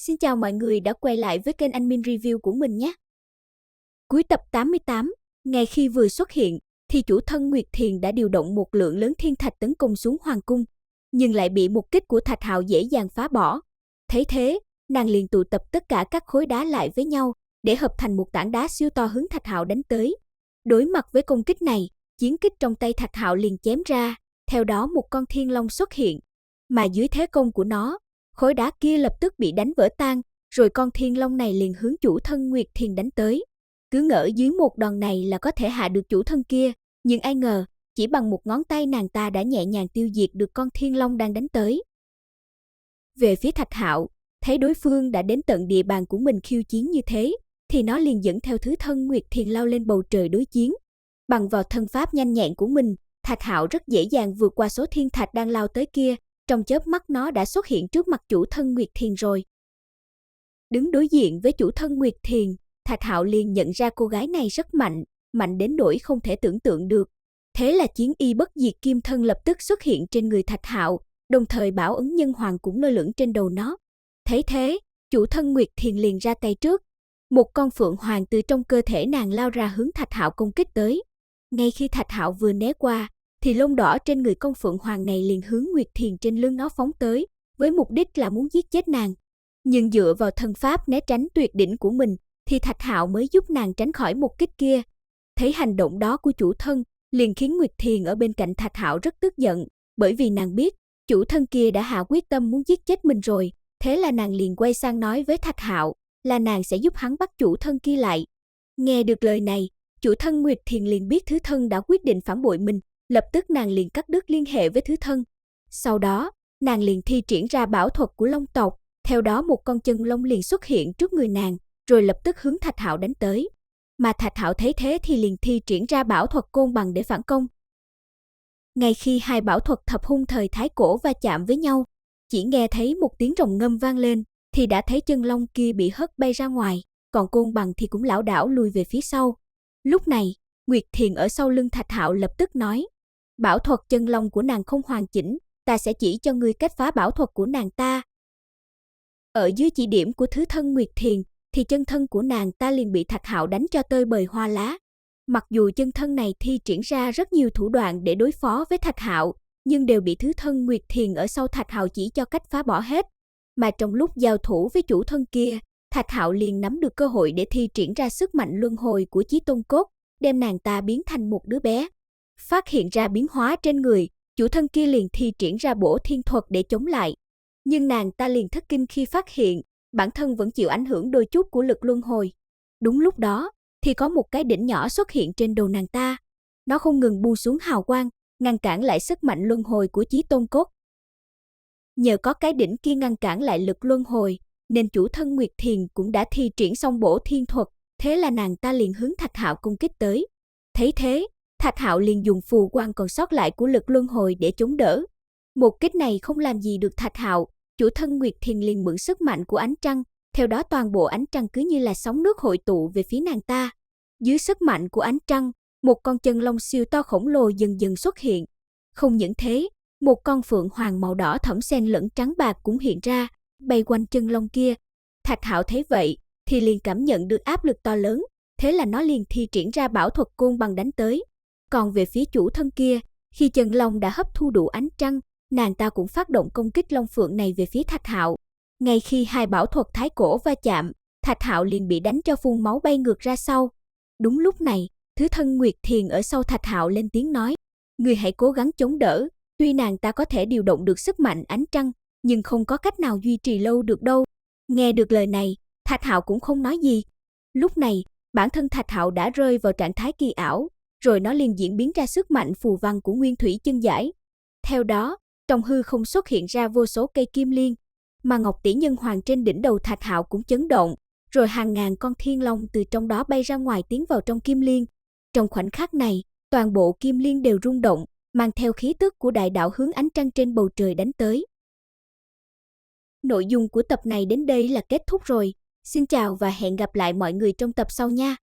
Xin chào mọi người đã quay lại với kênh Anh Min Review của mình nhé. Cuối tập 88, ngay khi vừa xuất hiện, thì chủ thân Nguyệt Thiền đã điều động một lượng lớn thiên thạch tấn công xuống hoàng cung, nhưng lại bị một kích của Thạch Hạo dễ dàng phá bỏ. Thấy thế, nàng liền tụ tập tất cả các khối đá lại với nhau, để hợp thành một tảng đá siêu to hướng Thạch Hạo đánh tới. Đối mặt với công kích này, chiến kích trong tay Thạch Hạo liền chém ra, theo đó một con thiên long xuất hiện. Mà dưới thế công của nó, khối đá kia lập tức bị đánh vỡ tan, rồi con thiên long này liền hướng chủ thân Nguyệt Thiền đánh tới. Cứ ngỡ dưới một đòn này là có thể hạ được chủ thân kia, nhưng ai ngờ, chỉ bằng một ngón tay nàng ta đã nhẹ nhàng tiêu diệt được con thiên long đang đánh tới. Về phía Thạch Hạo, thấy đối phương đã đến tận địa bàn của mình khiêu chiến như thế, thì nó liền dẫn theo thứ thân Nguyệt Thiền lao lên bầu trời đối chiến. Bằng vào thân pháp nhanh nhẹn của mình, Thạch Hạo rất dễ dàng vượt qua số thiên thạch đang lao tới kia, trong chớp mắt nó đã xuất hiện trước mặt chủ thân Nguyệt Thiền rồi. Đứng đối diện với chủ thân Nguyệt Thiền, Thạch Hạo liền nhận ra cô gái này rất mạnh, mạnh đến nỗi không thể tưởng tượng được. Thế là chiến y bất diệt kim thân lập tức xuất hiện trên người Thạch Hạo, đồng thời bảo ấn nhân hoàng cũng lơ lửng trên đầu nó. Thấy thế, chủ thân Nguyệt Thiền liền ra tay trước. Một con phượng hoàng từ trong cơ thể nàng lao ra hướng Thạch Hạo công kích tới. Ngay khi Thạch Hạo vừa né qua, thì lông đỏ trên người con phượng hoàng này liền hướng Nguyệt Thiền trên lưng nó phóng tới, với mục đích là muốn giết chết nàng. Nhưng dựa vào thân pháp né tránh tuyệt đỉnh của mình, thì Thạch Hạo mới giúp nàng tránh khỏi một kích kia. Thấy hành động đó của chủ thân, liền khiến Nguyệt Thiền ở bên cạnh Thạch Hạo rất tức giận, bởi vì nàng biết, chủ thân kia đã hạ quyết tâm muốn giết chết mình rồi, thế là nàng liền quay sang nói với Thạch Hạo, là nàng sẽ giúp hắn bắt chủ thân kia lại. Nghe được lời này, chủ thân Nguyệt Thiền liền biết thứ thân đã quyết định phản bội mình, lập tức nàng liền cắt đứt liên hệ với thứ thân. Sau đó, nàng liền thi triển ra bảo thuật của Long tộc, theo đó một con chân long liền xuất hiện trước người nàng, rồi lập tức hướng Thạch Hạo đánh tới. Mà Thạch Hạo thấy thế thì liền thi triển ra bảo thuật côn bằng để phản công. Ngay khi hai bảo thuật thập hung thời thái cổ va chạm với nhau, chỉ nghe thấy một tiếng rồng ngâm vang lên, thì đã thấy chân long kia bị hất bay ra ngoài, còn côn bằng thì cũng lảo đảo lùi về phía sau. Lúc này, Nguyệt Thiền ở sau lưng Thạch Hạo lập tức nói, bảo thuật chân long của nàng không hoàn chỉnh, ta sẽ chỉ cho ngươi cách phá bảo thuật của nàng ta. Ở dưới chỉ điểm của thứ thân Nguyệt Thiền, thì chân thân của nàng ta liền bị Thạch Hạo đánh cho tơi bời hoa lá. Mặc dù chân thân này thi triển ra rất nhiều thủ đoạn để đối phó với Thạch Hạo, nhưng đều bị thứ thân Nguyệt Thiền ở sau Thạch Hạo chỉ cho cách phá bỏ hết. Mà trong lúc giao thủ với chủ thân kia, Thạch Hạo liền nắm được cơ hội để thi triển ra sức mạnh luân hồi của Chí Tôn Cốt, đem nàng ta biến thành một đứa bé. Phát hiện ra biến hóa trên người, chủ thân kia liền thi triển ra bổ thiên thuật để chống lại. Nhưng nàng ta liền thất kinh khi phát hiện, bản thân vẫn chịu ảnh hưởng đôi chút của lực luân hồi. Đúng lúc đó, thì có một cái đỉnh nhỏ xuất hiện trên đầu nàng ta. Nó không ngừng buông xuống hào quang, ngăn cản lại sức mạnh luân hồi của Chí Tôn Cốt. Nhờ có cái đỉnh kia ngăn cản lại lực luân hồi, nên chủ thân Nguyệt Thiền cũng đã thi triển xong bổ thiên thuật, thế là nàng ta liền hướng Thạch Hạo công kích tới. Thấy thế, Thạch Hạo liền dùng phù quang còn sót lại của lực luân hồi để chống đỡ. Một kích này không làm gì được Thạch Hạo, chủ thân Nguyệt Thiền liền mượn sức mạnh của ánh trăng, theo đó toàn bộ ánh trăng cứ như là sóng nước hội tụ về phía nàng ta. Dưới sức mạnh của ánh trăng, một con chân long siêu to khổng lồ dần dần xuất hiện. Không những thế, một con phượng hoàng màu đỏ thẫm xen lẫn trắng bạc cũng hiện ra, bay quanh chân long kia. Thạch Hạo thấy vậy, thì liền cảm nhận được áp lực to lớn, thế là nó liền thi triển ra bảo thuật côn bằng đánh tới. Còn về phía chủ thân kia, khi chân long đã hấp thu đủ ánh trăng, nàng ta cũng phát động công kích long phượng này về phía Thạch Hạo. Ngay khi hai bảo thuật thái cổ va chạm, Thạch Hạo liền bị đánh cho phun máu bay ngược ra sau. Đúng lúc này, thứ thân Nguyệt Thiền ở sau Thạch Hạo lên tiếng nói, ngươi hãy cố gắng chống đỡ, tuy nàng ta có thể điều động được sức mạnh ánh trăng, nhưng không có cách nào duy trì lâu được đâu. Nghe được lời này, Thạch Hạo cũng không nói gì. Lúc này, bản thân Thạch Hạo đã rơi vào trạng thái kỳ ảo, rồi nó liền diễn biến ra sức mạnh phù văn của Nguyên Thủy Chân Giải. Theo đó, trong hư không xuất hiện ra vô số cây kim liên, mà Ngọc Tỷ Nhân Hoàng trên đỉnh đầu Thạch Hạo cũng chấn động, rồi hàng ngàn con thiên long từ trong đó bay ra ngoài tiến vào trong kim liên. Trong khoảnh khắc này, toàn bộ kim liên đều rung động, mang theo khí tức của đại đạo hướng ánh trăng trên bầu trời đánh tới. Nội dung của tập này đến đây là kết thúc rồi. Xin chào và hẹn gặp lại mọi người trong tập sau nha.